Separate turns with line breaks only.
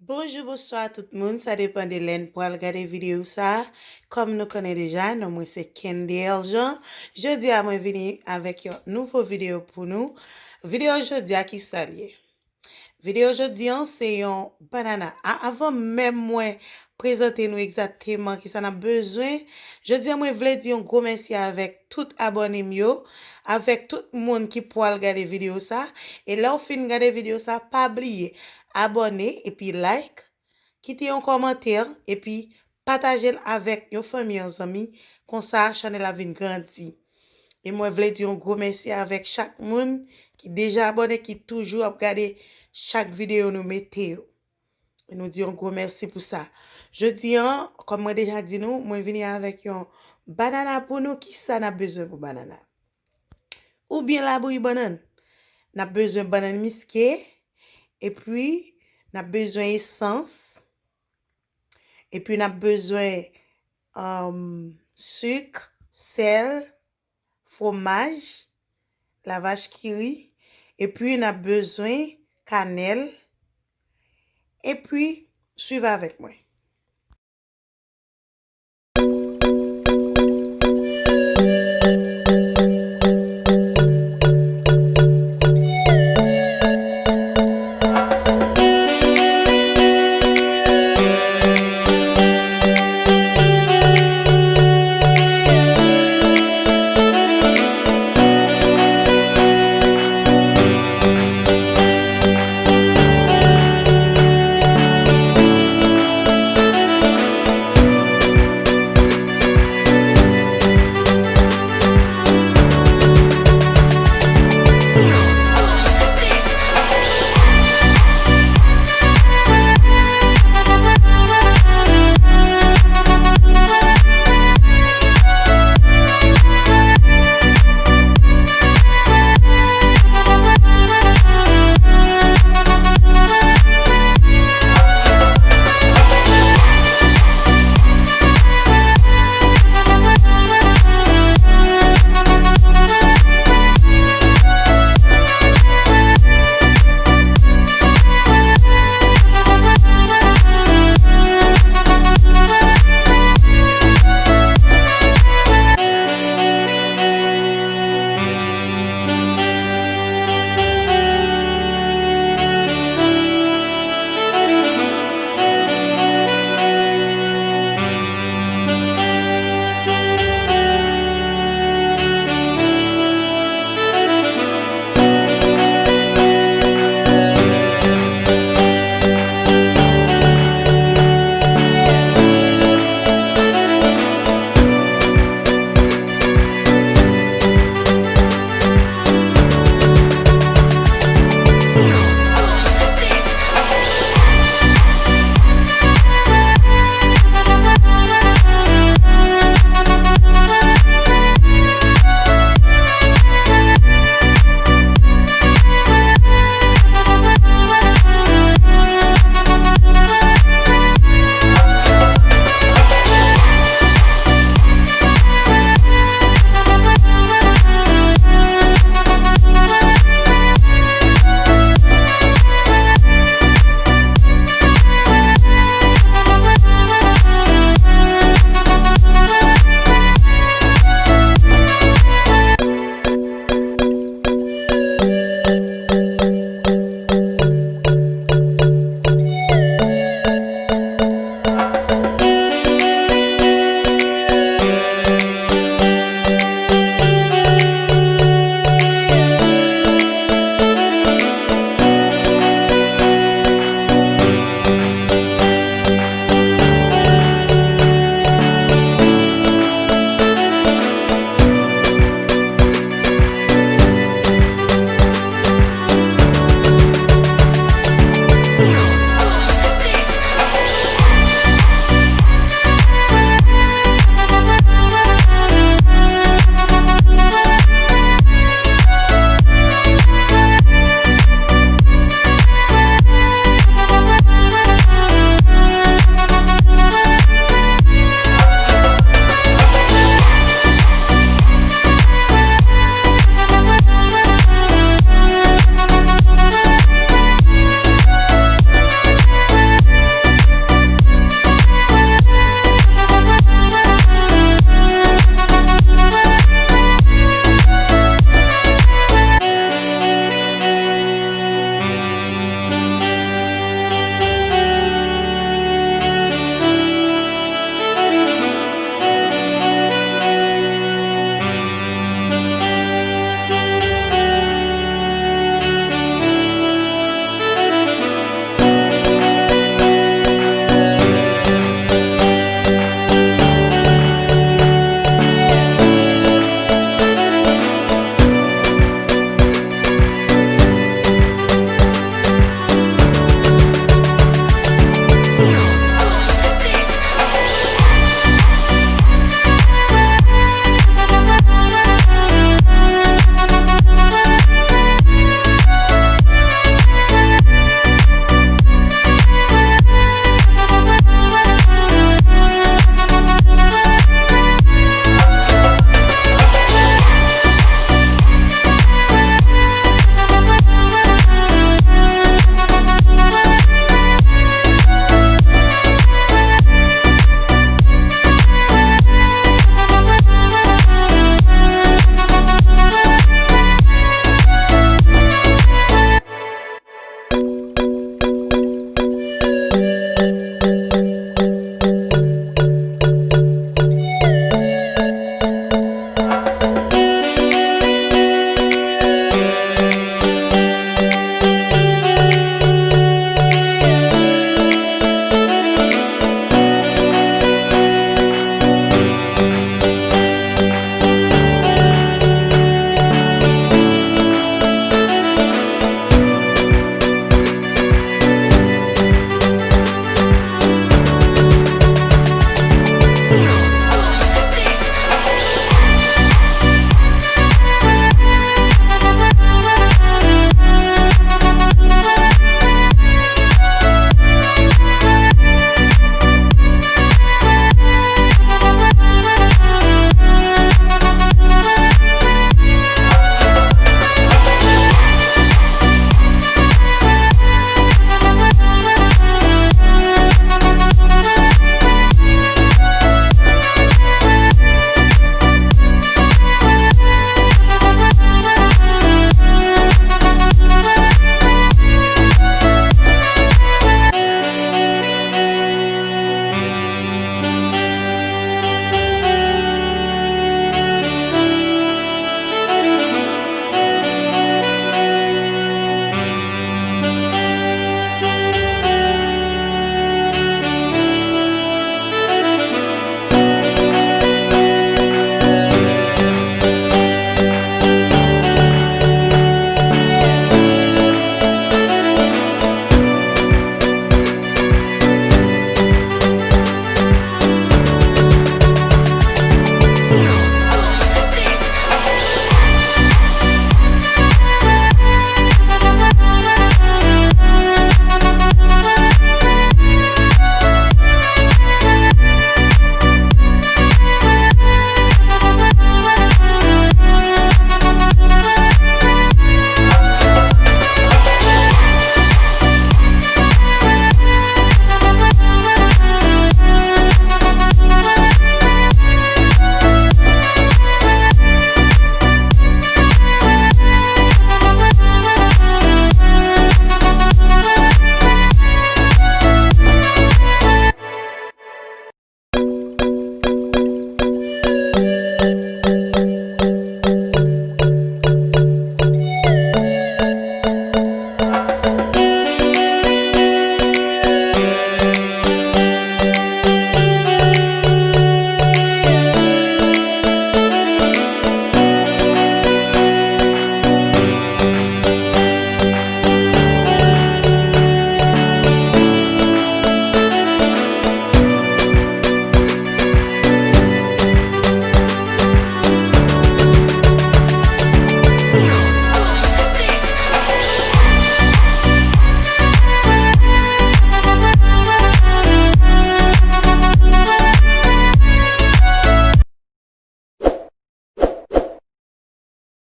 Bonjour, bonsoir tout le monde. Ça dépend de l'aine pour regarder vidéo ça. Comme nous connaissons déjà, nous moi c'est Candy Eljan. Jeudi à moi venir avec une nouvelle vidéo pour nous. Vidéo jeudi à qui ça lié. Vidéo aujourd'hui, c'est un banana. Avant même moi présenter nous exactement qui ça a besoin, je dis moi voulais dire un gros merci avec tout abonné mio, avec tout le monde qui pourra regarder vidéo ça et là au fin regarder vidéo ça, pas oublier abonner et puis like, quitter un commentaire et puis partager avec vos familles, vos amis comme ça chaîne la vie grandit. Et moi, je voulais dire un gros merci avec chaque monde qui est déjà abonné, qui toujours a regardé chaque vidéo nous mettez. Et nous disons un gros merci pour ça. Je dis, comme moi déjà dit nous, moi venir avec un banana pour nous, qui ça n'a besoin pour banana? Ou bien la bouille banane? N'a besoin de banane misquée, et puis, n'a besoin essence, et puis n'a besoin sucre, sel, fromage, la vache qui rit, et puis on a besoin cannelle, et puis suivez avec moi.